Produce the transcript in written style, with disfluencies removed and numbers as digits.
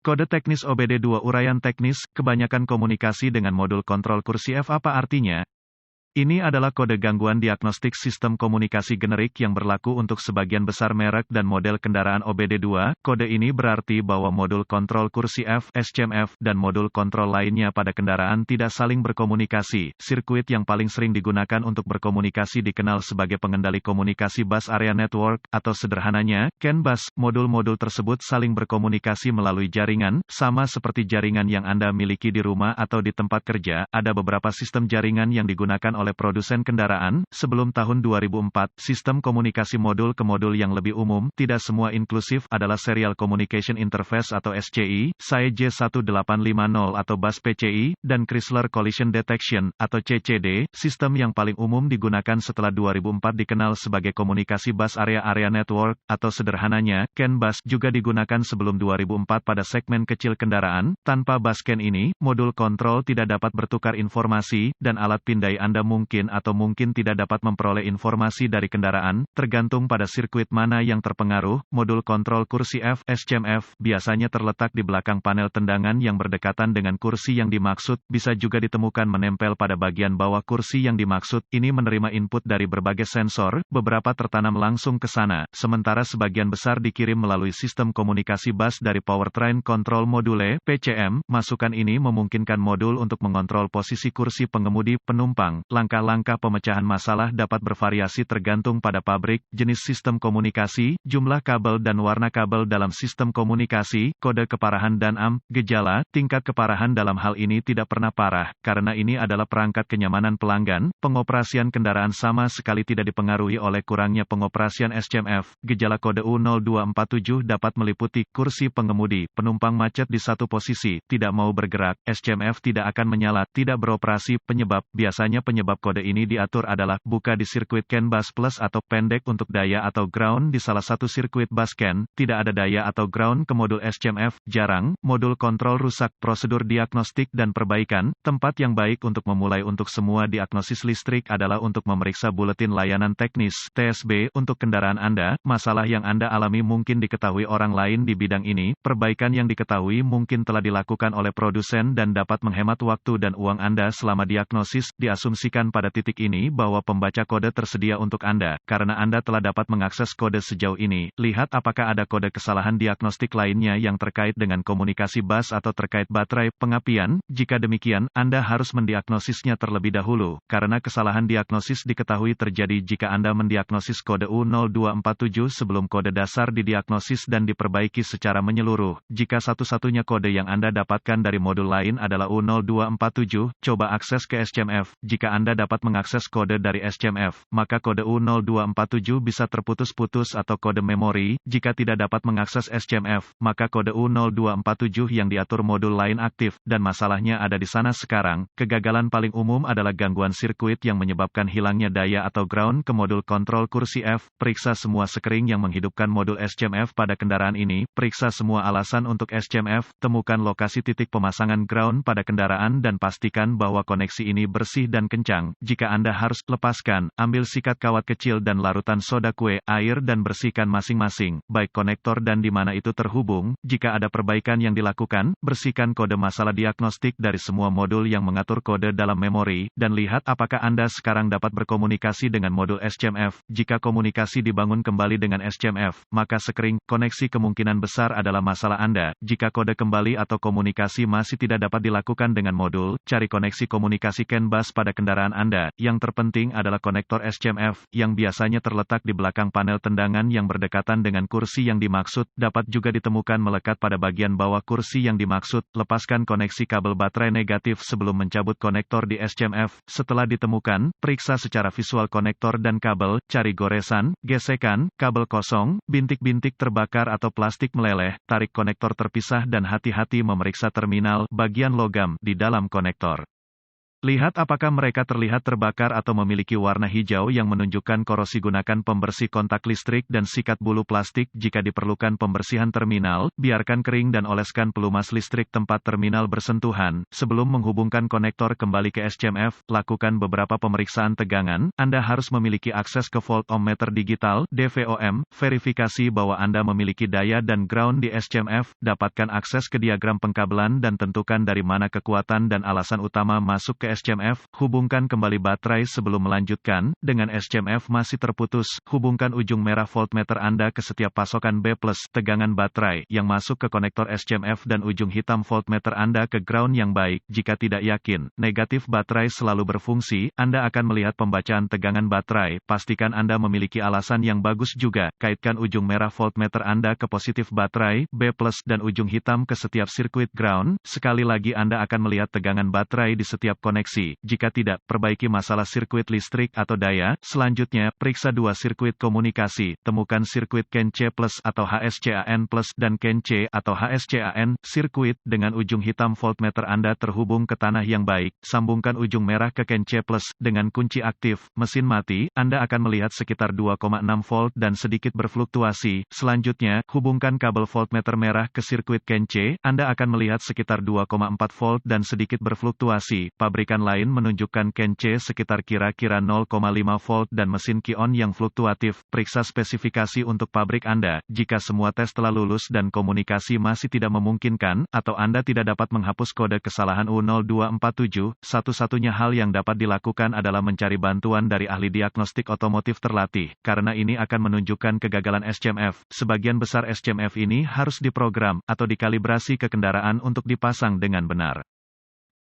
Kode teknis OBD2 uraian teknis, kebanyakan komunikasi dengan modul kontrol kursi F apa artinya? Ini adalah kode gangguan diagnostik sistem komunikasi generik yang berlaku untuk sebagian besar merek dan model kendaraan OBD2. Kode ini berarti bahwa modul kontrol kursi F, SCMF, dan modul kontrol lainnya pada kendaraan tidak saling berkomunikasi. Sirkuit yang paling sering digunakan untuk berkomunikasi dikenal sebagai pengendali komunikasi bus area network, atau sederhananya, CAN bus. Modul-modul tersebut saling berkomunikasi melalui jaringan, sama seperti jaringan yang Anda miliki di rumah atau di tempat kerja. Ada beberapa sistem jaringan yang digunakan oleh produsen kendaraan. Sebelum tahun 2004, sistem komunikasi modul ke modul yang lebih umum, tidak semua inklusif, adalah Serial Communication Interface atau SCI, SAE J1850 atau bus PCI, dan Chrysler Collision Detection, atau CCD. Sistem yang paling umum digunakan setelah 2004 dikenal sebagai komunikasi bus area network, atau sederhananya, CAN bus, juga digunakan sebelum 2004 pada segmen kecil kendaraan. Tanpa bus CAN ini, modul kontrol tidak dapat bertukar informasi, dan alat pindai Anda mungkin atau mungkin tidak dapat memperoleh informasi dari kendaraan, tergantung pada sirkuit mana yang terpengaruh. Modul kontrol kursi F, SCMF, biasanya terletak di belakang panel tendangan yang berdekatan dengan kursi yang dimaksud, bisa juga ditemukan menempel pada bagian bawah kursi yang dimaksud. Ini menerima input dari berbagai sensor, beberapa tertanam langsung ke sana, sementara sebagian besar dikirim melalui sistem komunikasi bus dari Powertrain Control Module, PCM. Masukan ini memungkinkan modul untuk mengontrol posisi kursi pengemudi, penumpang. Langkah-langkah pemecahan masalah dapat bervariasi tergantung pada pabrik, jenis sistem komunikasi, jumlah kabel dan warna kabel dalam sistem komunikasi, kode keparahan dan gejala. Tingkat keparahan dalam hal ini tidak pernah parah, karena ini adalah perangkat kenyamanan pelanggan. Pengoperasian kendaraan sama sekali tidak dipengaruhi oleh kurangnya pengoperasian SCMF. Gejala kode U0247 dapat meliputi kursi pengemudi, penumpang macet di satu posisi, tidak mau bergerak, SCMF tidak akan menyala, tidak beroperasi. Biasanya penyebab kode ini diatur adalah buka di sirkuit CAN bus plus atau pendek untuk daya atau ground di salah satu sirkuit bus CAN, tidak ada daya atau ground ke modul SCMF, jarang, modul kontrol rusak. Prosedur diagnostik dan perbaikan. Tempat yang baik untuk memulai untuk semua diagnosis listrik adalah untuk memeriksa buletin layanan teknis (TSB) untuk kendaraan Anda. Masalah yang Anda alami mungkin diketahui orang lain di bidang ini. Perbaikan yang diketahui mungkin telah dilakukan oleh produsen dan dapat menghemat waktu dan uang Anda selama diagnosis. Diasumsikan pada titik ini bahwa pembaca kode tersedia untuk Anda. Karena Anda telah dapat mengakses kode sejauh ini, lihat apakah ada kode kesalahan diagnostik lainnya yang terkait dengan komunikasi bus atau terkait baterai, pengapian. Jika demikian, Anda harus mendiagnosisnya terlebih dahulu, karena kesalahan diagnosis diketahui terjadi jika Anda mendiagnosis kode U0247 sebelum kode dasar didiagnosis dan diperbaiki secara menyeluruh. Jika satu-satunya kode yang Anda dapatkan dari modul lain adalah U0247, coba akses ke SCMF. Jika Anda dapat mengakses kode dari SCMF, maka kode U0247 bisa terputus-putus atau kode memori. Jika tidak dapat mengakses SCMF, maka kode U0247 yang diatur modul lain aktif, dan masalahnya ada di sana sekarang. Kegagalan paling umum adalah gangguan sirkuit yang menyebabkan hilangnya daya atau ground ke modul kontrol kursi F. Periksa semua sekring yang menghidupkan modul SCMF pada kendaraan ini. Periksa semua alasan untuk SCMF. Temukan lokasi titik pemasangan ground pada kendaraan dan pastikan bahwa koneksi ini bersih dan kencang. Jika Anda harus lepaskan, ambil sikat kawat kecil dan larutan soda kue, air dan bersihkan masing-masing, baik konektor dan di mana itu terhubung. Jika ada perbaikan yang dilakukan, bersihkan kode masalah diagnostik dari semua modul yang mengatur kode dalam memori, dan lihat apakah Anda sekarang dapat berkomunikasi dengan modul SCMF. Jika komunikasi dibangun kembali dengan SCMF, maka sekring koneksi kemungkinan besar adalah masalah Anda. Jika kode kembali atau komunikasi masih tidak dapat dilakukan dengan modul, cari koneksi komunikasi CAN bus pada kendaraan Anda. Yang terpenting adalah konektor SCMF, yang biasanya terletak di belakang panel tendangan yang berdekatan dengan kursi yang dimaksud, dapat juga ditemukan melekat pada bagian bawah kursi yang dimaksud. Lepaskan koneksi kabel baterai negatif sebelum mencabut konektor di SCMF. Setelah ditemukan, periksa secara visual konektor dan kabel, cari goresan, gesekan, kabel kosong, bintik-bintik terbakar atau plastik meleleh, tarik konektor terpisah dan hati-hati memeriksa terminal, bagian logam, di dalam konektor. Lihat apakah mereka terlihat terbakar atau memiliki warna hijau yang menunjukkan korosi. Gunakan pembersih kontak listrik dan sikat bulu plastik jika diperlukan pembersihan terminal. Biarkan kering dan oleskan pelumas listrik tempat terminal bersentuhan. Sebelum menghubungkan konektor kembali ke SCMF, lakukan beberapa pemeriksaan tegangan. Anda harus memiliki akses ke voltmeter digital (DVOM). Verifikasi bahwa Anda memiliki daya dan ground di SCMF. Dapatkan akses ke diagram pengkabelan dan tentukan dari mana kekuatan dan alasan utama masuk ke SCMF. Hubungkan kembali baterai sebelum melanjutkan. Dengan SCMF masih terputus, hubungkan ujung merah voltmeter Anda ke setiap pasokan B+ tegangan baterai yang masuk ke konektor SCMF dan ujung hitam voltmeter Anda ke ground yang baik. Jika tidak yakin, negatif baterai selalu berfungsi. Anda akan melihat pembacaan tegangan baterai. Pastikan Anda memiliki alasan yang bagus juga. Kaitkan ujung merah voltmeter Anda ke positif baterai B+ dan ujung hitam ke setiap sirkuit ground. Sekali lagi Anda akan melihat tegangan baterai di setiap koneksi. Jika tidak, perbaiki masalah sirkuit listrik atau daya. Selanjutnya, periksa dua sirkuit komunikasi. Temukan sirkuit CAN C+ atau HSCAN+ dan CAN C atau HSCAN. Sirkuit dengan ujung hitam voltmeter Anda terhubung ke tanah yang baik. Sambungkan ujung merah ke CAN C+ dengan kunci aktif. Mesin mati, Anda akan melihat sekitar 2,6 volt dan sedikit berfluktuasi. Selanjutnya, hubungkan kabel voltmeter merah ke sirkuit CAN C. Anda akan melihat sekitar 2,4 volt dan sedikit berfluktuasi. Pabrikan lain menunjukkan CAN C sekitar kira-kira 0,5 volt dan mesin Ki-on yang fluktuatif. Periksa spesifikasi untuk pabrik Anda. Jika semua tes telah lulus dan komunikasi masih tidak memungkinkan, atau Anda tidak dapat menghapus kode kesalahan U0247, satu-satunya hal yang dapat dilakukan adalah mencari bantuan dari ahli diagnostik otomotif terlatih, karena ini akan menunjukkan kegagalan SCMF. Sebagian besar SCMF ini harus diprogram atau dikalibrasi ke kendaraan untuk dipasang dengan benar.